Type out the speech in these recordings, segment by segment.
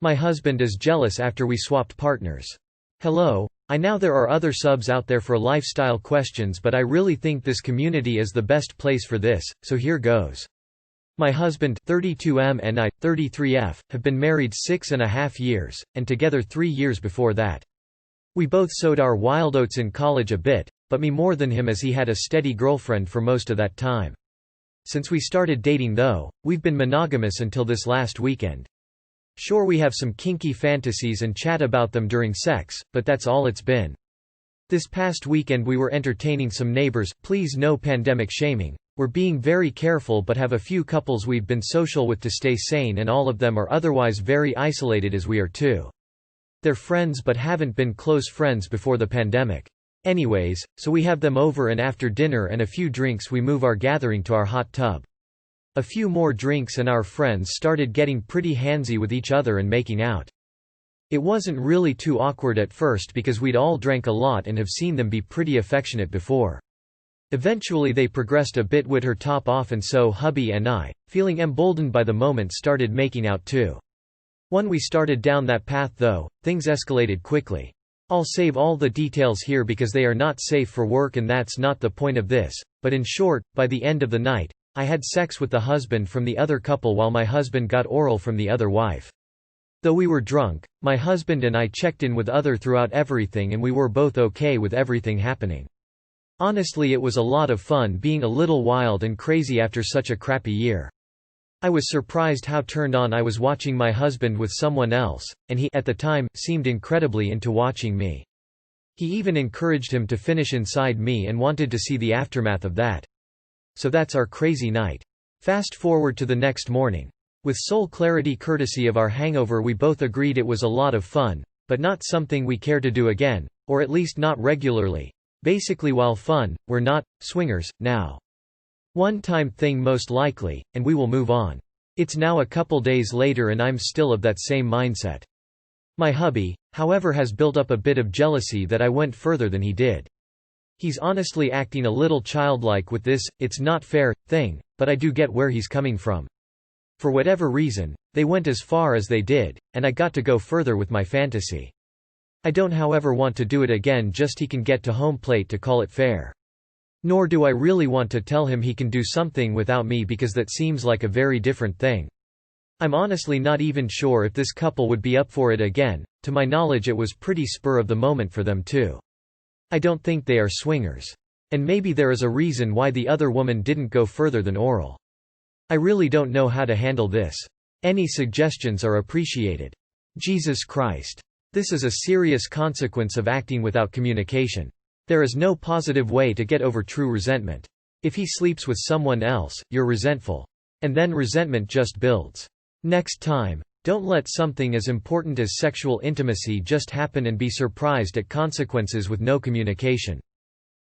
My husband is jealous after we swapped partners. Hello, I know there are other subs out there for lifestyle questions, but I really think this community is the best place for this, so here goes. My husband 32M and I, 33F, have been married 6.5 years, and together 3 years before that. We both sowed our wild oats in college a bit, but me more than him as he had a steady girlfriend for most of that time. Since we started dating though, we've been monogamous until this last weekend. Sure, we have some kinky fantasies and chat about them during sex, but that's all it's been. This past weekend we were entertaining some neighbors, please no pandemic shaming. We're being very careful but have a few couples we've been social with to stay sane, and all of them are otherwise very isolated as we are too. They're friends but haven't been close friends before the pandemic. Anyways, so we have them over, and after dinner and a few drinks we move our gathering to our hot tub. A few more drinks and our friends started getting pretty handsy with each other and making out. It wasn't really too awkward at first because we'd all drank a lot and have seen them be pretty affectionate before. Eventually they progressed a bit with her top off, and so hubby and I, feeling emboldened by the moment, started making out too. When we started down that path though, things escalated quickly. I'll save all the details here because they are not safe for work and that's not the point of this, but in short, by the end of the night, I had sex with the husband from the other couple while my husband got oral from the other wife. Though we were drunk, my husband and I checked in with other throughout everything and we were both okay with everything happening. Honestly, it was a lot of fun being a little wild and crazy after such a crappy year. I was surprised how turned on I was watching my husband with someone else, and he, at the time, seemed incredibly into watching me. He even encouraged him to finish inside me and wanted to see the aftermath of that. So that's our crazy night. Fast forward to the next morning. With sole clarity courtesy of our hangover, we both agreed it was a lot of fun, but not something we care to do again, or at least not regularly. Basically, while fun, we're not swingers now. One-time thing most likely, and we will move on. It's now a couple days later and I'm still of that same mindset. My hubby, however, has built up a bit of jealousy that I went further than he did. He's honestly acting a little childlike with this "it's not fair" thing, but I do get where he's coming from. For whatever reason, they went as far as they did, and I got to go further with my fantasy. I don't however want to do it again just he can get to home plate to call it fair. Nor do I really want to tell him he can do something without me because that seems like a very different thing. I'm honestly not even sure if this couple would be up for it again. To my knowledge it was pretty spur of the moment for them too. I don't think they are swingers. And maybe there is a reason why the other woman didn't go further than oral. I really don't know how to handle this. Any suggestions are appreciated. Jesus Christ. This is a serious consequence of acting without communication. There is no positive way to get over true resentment. If he sleeps with someone else, you're resentful. And then resentment just builds. Next time, don't let something as important as sexual intimacy just happen and be surprised at consequences with no communication.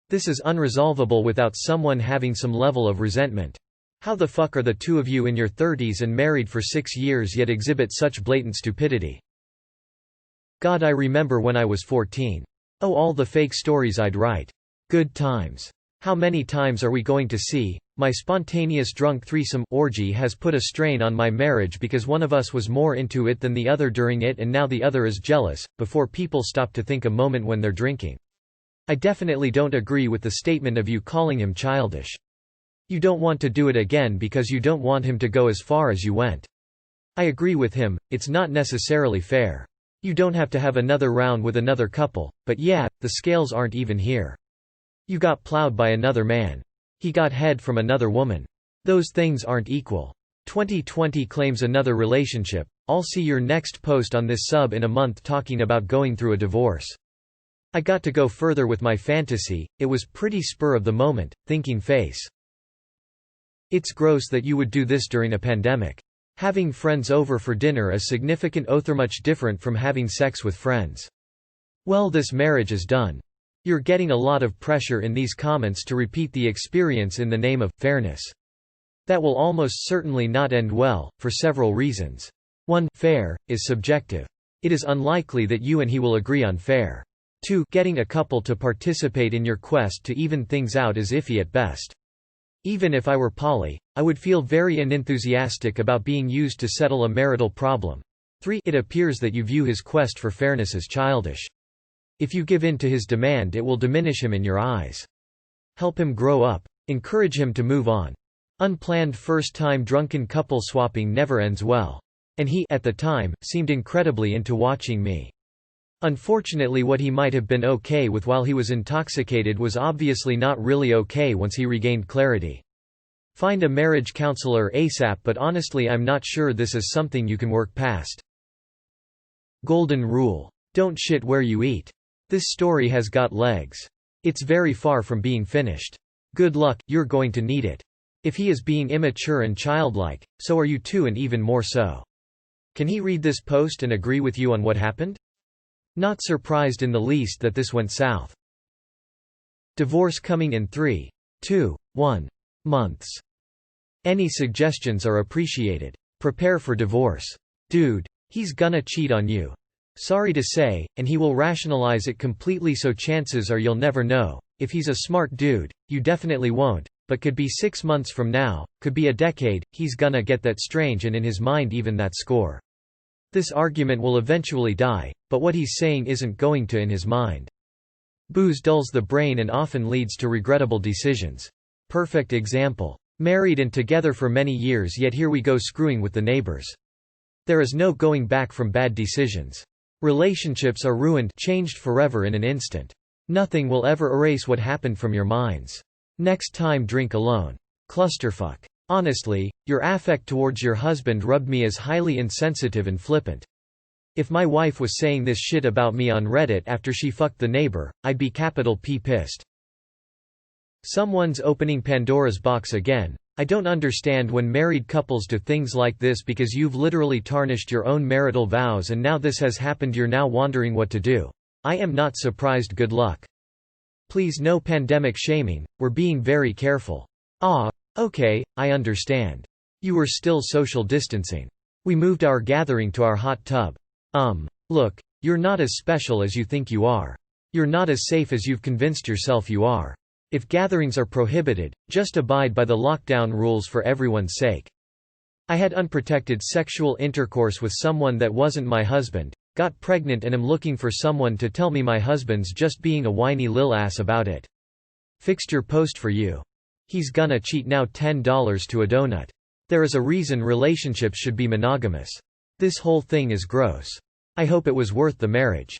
This is unresolvable without someone having some level of resentment. How the fuck are the two of you in your 30s and married for 6 years yet exhibit such blatant stupidity? God, I remember when I was 14. Oh, all the fake stories I'd write. Good times. How many times are we going to see? My spontaneous drunk threesome orgy has put a strain on my marriage because one of us was more into it than the other during it, and now the other is jealous. Before people stop to think a moment when they're drinking. I definitely don't agree with the statement of you calling him childish. You don't want to do it again because you don't want him to go as far as you went. I agree with him, it's not necessarily fair. You don't have to have another round with another couple, but yeah, the scales aren't even here. You got plowed by another man. He got head from another woman. Those things aren't equal. 2020 claims another relationship. I'll see your next post on this sub in a month talking about going through a divorce. I got to go further with my fantasy, it was pretty spur of the moment, thinking face. It's gross that you would do this during a pandemic. Having friends over for dinner is significant much different from having sex with friends. Well, this marriage is done. You're getting a lot of pressure in these comments to repeat the experience in the name of fairness. That will almost certainly not end well, for several reasons. 1. Fair is subjective. It is unlikely that you and he will agree on fair. 2. Getting a couple to participate in your quest to even things out is iffy at best. Even if I were poly, I would feel very unenthusiastic about being used to settle a marital problem. 3. It appears that you view his quest for fairness as childish. If you give in to his demand, it will diminish him in your eyes. Help him grow up. Encourage him to move on. Unplanned first-time drunken couple swapping never ends well. And he, at the time, seemed incredibly into watching me. Unfortunately, what he might have been okay with while he was intoxicated was obviously not really okay once he regained clarity. Find a marriage counselor ASAP, but honestly I'm not sure this is something you can work past. Golden rule. Don't shit where you eat. This story has got legs. It's very far from being finished. Good luck, you're going to need it. If he is being immature and childlike, so are you too, and even more so. Can he read this post and agree with you on what happened? Not surprised in the least that this went south. Divorce coming in 3, 2, 1 months. Any suggestions are appreciated. Prepare for divorce. Dude, he's gonna cheat on you. Sorry to say, and he will rationalize it completely, so chances are you'll never know. If he's a smart dude, you definitely won't, but could be 6 months from now, could be a decade, he's gonna get that strange and in his mind even that score. This argument will eventually die, but what he's saying isn't going to in his mind. Booze dulls the brain and often leads to regrettable decisions. Perfect example. Married and together for many years, yet here we go screwing with the neighbors. There is no going back from bad decisions. Relationships are ruined, changed forever in an instant. Nothing will ever erase what happened from your minds. Next time drink alone. Clusterfuck. Honestly, your affect towards your husband rubbed me as highly insensitive and flippant. If my wife was saying this shit about me on Reddit after she fucked the neighbor, I'd be capital P pissed. Someone's opening Pandora's box again. I don't understand when married couples do things like this, because you've literally tarnished your own marital vows and now this has happened, you're now wondering what to do. I am not surprised, good luck. Please, no pandemic shaming, we're being very careful. Okay, I understand. You were still social distancing. We moved our gathering to our hot tub. Look, you're not as special as you think you are. You're not as safe as you've convinced yourself you are. If gatherings are prohibited, just abide by the lockdown rules for everyone's sake. I had unprotected sexual intercourse with someone that wasn't my husband, got pregnant, and am looking for someone to tell me my husband's just being a whiny lil ass about it. Fixed your post for you. He's gonna cheat now, $10 to a donut. There is a reason relationships should be monogamous. This whole thing is gross. I hope it was worth the marriage.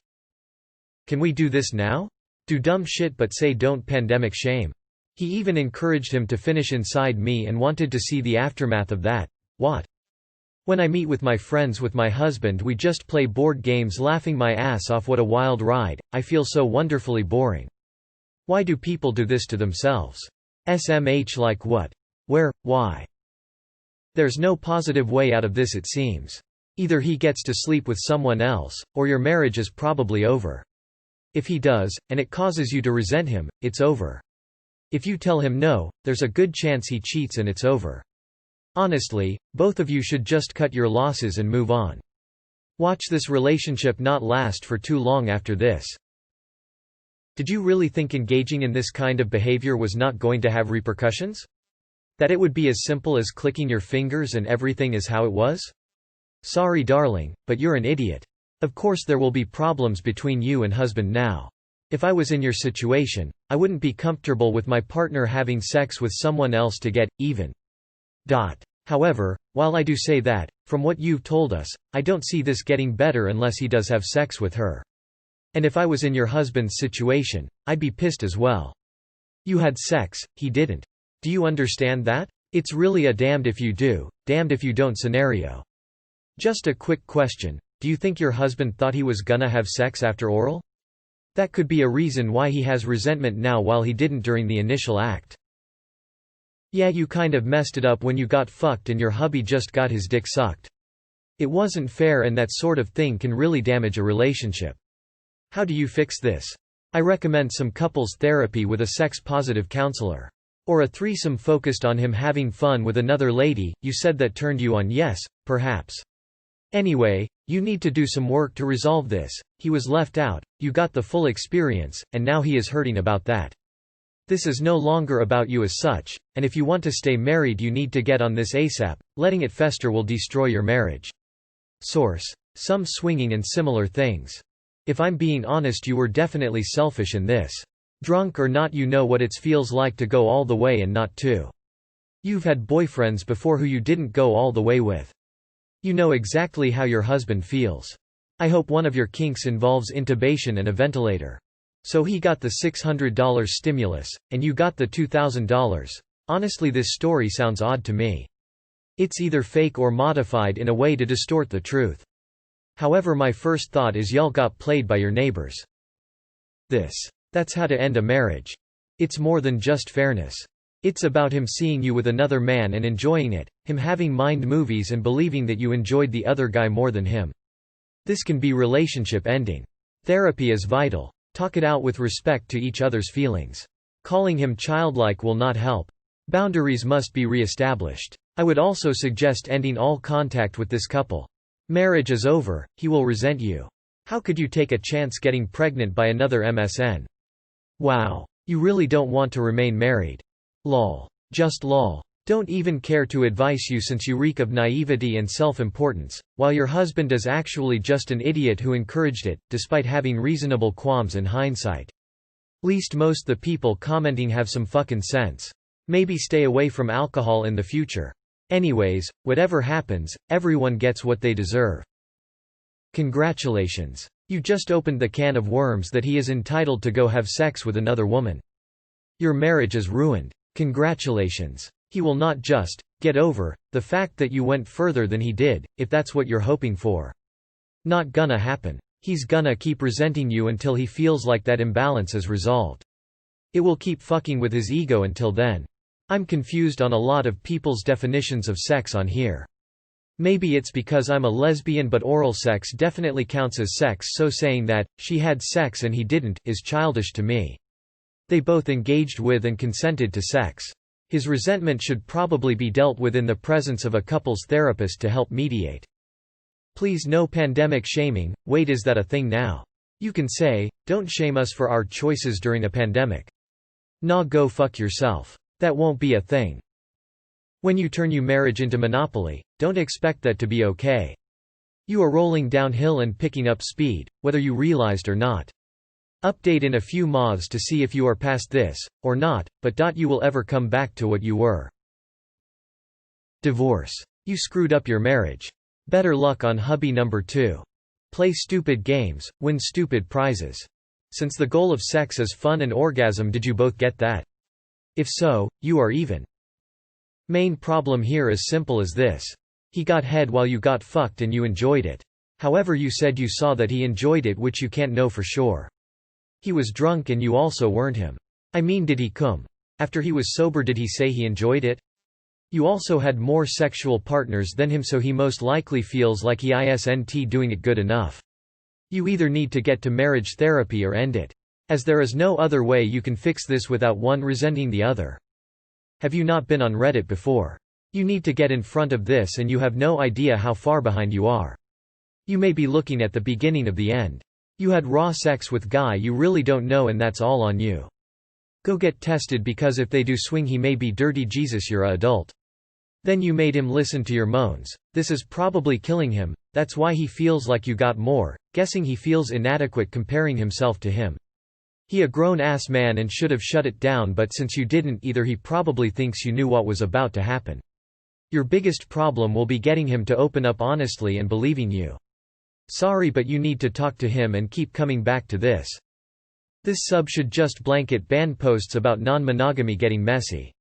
Can we do this now? Do dumb shit but say don't pandemic shame. He even encouraged him to finish inside me and wanted to see the aftermath of that. What? When I meet with my friends with my husband, we just play board games laughing my ass off. What a wild ride. I feel so wonderfully boring. Why do people do this to themselves? SMH, like what? Where? Why? There's no positive way out of this, it seems. Either he gets to sleep with someone else, or your marriage is probably over. If he does, and it causes you to resent him, it's over. If you tell him no, there's a good chance he cheats and it's over. Honestly, both of you should just cut your losses and move on. Watch this relationship not last for too long after this. Did you really think engaging in this kind of behavior was not going to have repercussions? That it would be as simple as clicking your fingers and everything is how it was? Sorry darling, but you're an idiot. Of course there will be problems between you and husband now. If I was in your situation, I wouldn't be comfortable with my partner having sex with someone else to get even. However, while I do say that, from what you've told us, I don't see this getting better unless he does have sex with her. And if I was in your husband's situation, I'd be pissed as well. You had sex, he didn't. Do you understand that? It's really a damned if you do, damned if you don't scenario. Just a quick question. Do you think your husband thought he was gonna have sex after oral? That could be a reason why he has resentment now while he didn't during the initial act. Yeah, you kind of messed it up when you got fucked and your hubby just got his dick sucked. It wasn't fair, and that sort of thing can really damage a relationship. How do you fix this? I recommend some couples therapy with a sex-positive counselor. Or a threesome focused on him having fun with another lady you said that turned you on. Yes, perhaps. Anyway, you need to do some work to resolve this. He was left out, you got the full experience, and now he is hurting about that. This is no longer about you as such, and if you want to stay married you need to get on this ASAP. Letting it fester will destroy your marriage. Source: some swinging and similar things. If I'm being honest, you were definitely selfish in this. Drunk or not, you know what it feels like to go all the way and not to. You've had boyfriends before who you didn't go all the way with. You know exactly how your husband feels. I hope one of your kinks involves intubation and a ventilator. So he got the $600 stimulus, and you got the $2,000. Honestly, this story sounds odd to me. It's either fake or modified in a way to distort the truth. However, my first thought is y'all got played by your neighbors. That's how to end a marriage. It's more than just fairness. It's about him seeing you with another man and enjoying it, him having mind movies and believing that you enjoyed the other guy more than him. This can be relationship ending. Therapy is vital. Talk it out with respect to each other's feelings. Calling him childlike will not help. Boundaries must be re-established. I would also suggest ending all contact with this couple. Marriage is over, he will resent you. How could you take a chance getting pregnant by another MSN? Wow. You really don't want to remain married. Lol. Just lol. Don't even care to advise you since you reek of naivety and self-importance, while your husband is actually just an idiot who encouraged it, despite having reasonable qualms in hindsight. Least most the people commenting have some fucking sense. Maybe stay away from alcohol in the future. Anyways, whatever happens, everyone gets what they deserve. Congratulations. You just opened the can of worms that he is entitled to go have sex with another woman. Your marriage is ruined. Congratulations. He will not just get over the fact that you went further than he did, if that's what you're hoping for. Not gonna happen. He's gonna keep resenting you until he feels like that imbalance is resolved. It will keep fucking with his ego until then. I'm confused on a lot of people's definitions of sex on here. Maybe it's because I'm a lesbian, but oral sex definitely counts as sex, so saying that she had sex and he didn't is childish to me. They both engaged with and consented to sex. His resentment should probably be dealt with in the presence of a couples therapist to help mediate. Please, no pandemic shaming. Wait, is that a thing now? You can say, don't shame us for our choices during a pandemic. Nah, go fuck yourself. That won't be a thing. When you turn your marriage into Monopoly, don't expect that to be okay. You are rolling downhill and picking up speed, whether you realized or not. Update in a few months to see if you are past this, or not, but you will ever come back to what you were. Divorce. You screwed up your marriage. Better luck on hubby number 2. Play stupid games, win stupid prizes. Since the goal of sex is fun and orgasm, did you both get that? If so, you are even. Main problem here is simple as this. He got head while you got fucked and you enjoyed it. However, you said you saw that he enjoyed it, which you can't know for sure. He was drunk and you also weren't him. I mean, did he cum? After he was sober, did he say he enjoyed it? You also had more sexual partners than him, so he most likely feels like he isn't doing it good enough. You either need to get to marriage therapy or end it. As there is no other way you can fix this without one resenting the other. Have you not been on Reddit before? You need to get in front of this and you have no idea how far behind you are. You may be looking at the beginning of the end. You had raw sex with guy you really don't know and that's all on you. Go get tested, because if they do swing he may be dirty Jesus, you're a adult. Then you made him listen to your moans. This is probably killing him, that's why he feels like you got more, guessing he feels inadequate comparing himself to him. He a grown-ass man and should have shut it down, but since you didn't either, he probably thinks you knew what was about to happen. Your biggest problem will be getting him to open up honestly and believing you. Sorry, but you need to talk to him and keep coming back to this. This sub should just blanket ban posts about non-monogamy getting messy.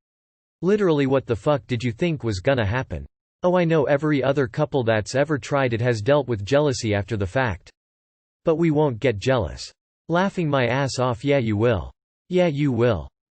Literally, what the fuck did you think was gonna happen? Oh, I know every other couple that's ever tried it has dealt with jealousy after the fact. But we won't get jealous. Laughing my ass off, yeah you will. Yeah you will.